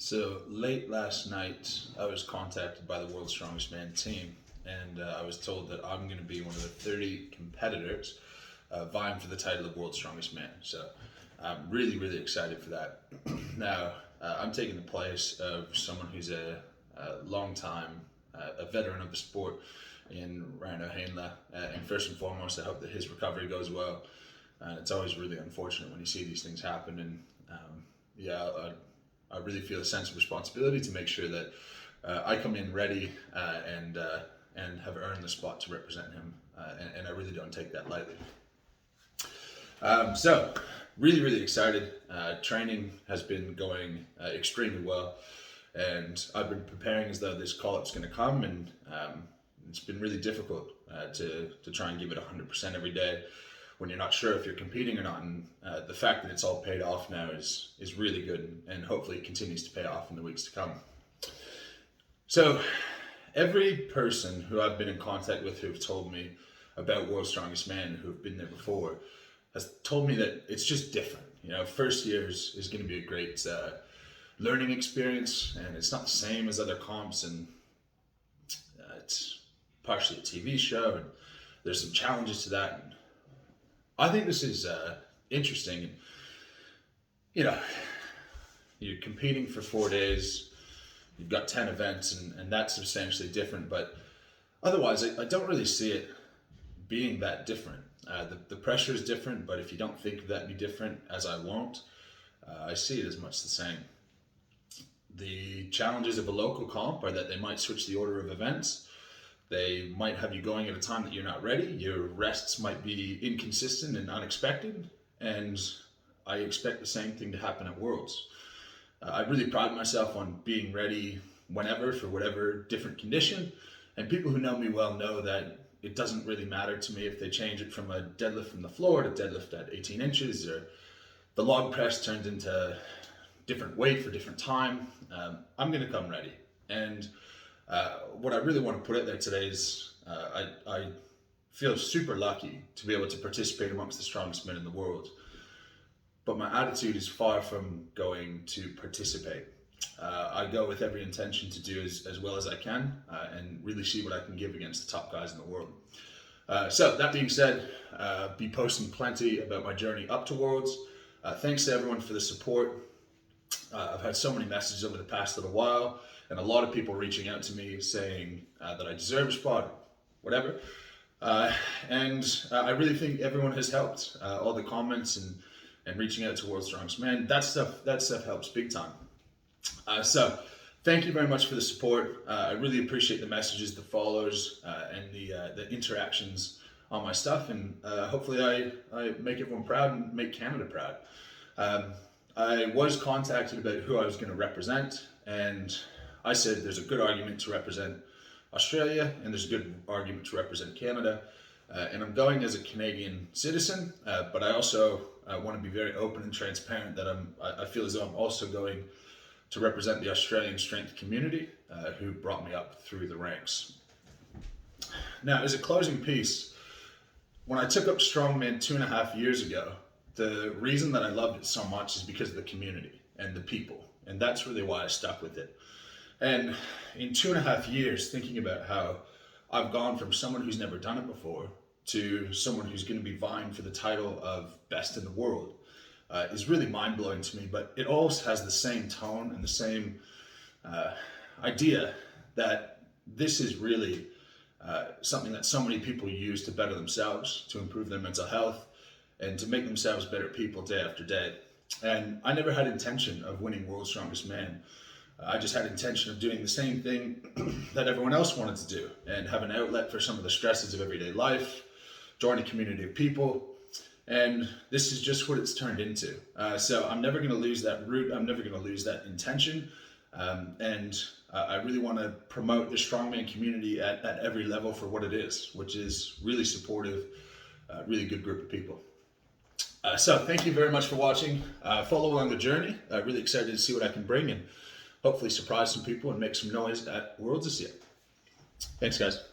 So late last night, I was contacted by the World's Strongest Man team, and I was told that I'm going to be one of the 30 competitors vying for the title of World's Strongest Man. So I'm really, really excited for that. Now, I'm taking the place of someone who's a long time, a veteran of the sport in Ryan O'Hainla. And first and foremost, I hope that his recovery goes well. It's always really unfortunate when you see these things happen, and I really feel a sense of responsibility to make sure that I come in ready and have earned the spot to represent him, and I really don't take that lightly. So, really, really excited. Training has been going extremely well, and I've been preparing as though this call-up's going to come, and it's been really difficult to try and give it 100% every day when you're not sure if you're competing or not, and the fact that it's all paid off now is really good, and hopefully it continues to pay off in the weeks to come. So every person who I've been in contact with who've told me about World's Strongest Man, who've been there before, has told me that it's just different. You know, first year is going to be a great learning experience, and it's not the same as other comps, and it's partially a TV show, and there's some challenges to that. I think this is interesting. You know, you're competing for 4 days, you've got 10 events, and that's substantially different, but otherwise I don't really see it being that different. The pressure is different, but if you don't think of that be different, as I won't, I see it as much the same. The challenges of a local comp are that they might switch the order of events. They might have you going at a time that you're not ready. Your rests might be inconsistent and unexpected, and I expect the same thing to happen at Worlds. I really pride myself on being ready whenever for whatever different condition, and people who know me well know that it doesn't really matter to me if they change it from a deadlift from the floor to deadlift at 18 inches, or the log press turns into different weight for different time. I'm going to come ready. And what I really want to put out there today is I feel super lucky to be able to participate amongst the strongest men in the world. But my attitude is far from going to participate. I go with every intention to do as well as I can and really see what I can give against the top guys in the world. So that being said, be posting plenty about my journey up to Worlds. Thanks to everyone for the support. I've had so many messages over the past little while, and a lot of people reaching out to me saying that I deserve a spot, whatever. And I really think everyone has helped. All the comments and reaching out to World's Strongest Man, that stuff helps big time. So thank you very much for the support. I really appreciate the messages, the follows, and the interactions on my stuff, and hopefully I make everyone proud and make Canada proud. I was contacted about who I was going to represent, and I said there's a good argument to represent Australia and there's a good argument to represent Canada, and I'm going as a Canadian citizen, but I also want to be very open and transparent that I feel as though I'm also going to represent the Australian strength community who brought me up through the ranks. Now, as a closing piece, when I took up Strongman 2.5 years ago, the reason that I loved it so much is because of the community and the people, and that's really why I stuck with it. And in 2.5 years, thinking about how I've gone from someone who's never done it before to someone who's going to be vying for the title of best in the world is really mind-blowing to me, but it all has the same tone and the same idea that this is really something that so many people use to better themselves, to improve their mental health, and to make themselves better people day after day. And I never had intention of winning World's Strongest Man. I just had intention of doing the same thing that everyone else wanted to do, and have an outlet for some of the stresses of everyday life, join a community of people, and this is just what it's turned into. So I'm never going to lose that root. I'm never going to lose that intention. And I really want to promote the strongman community at every level for what it is, which is really supportive, really good group of people. So thank you very much for watching. Follow along the journey. Really excited to see what I can bring and hopefully surprise some people and make some noise at Worlds this year. Thanks, guys.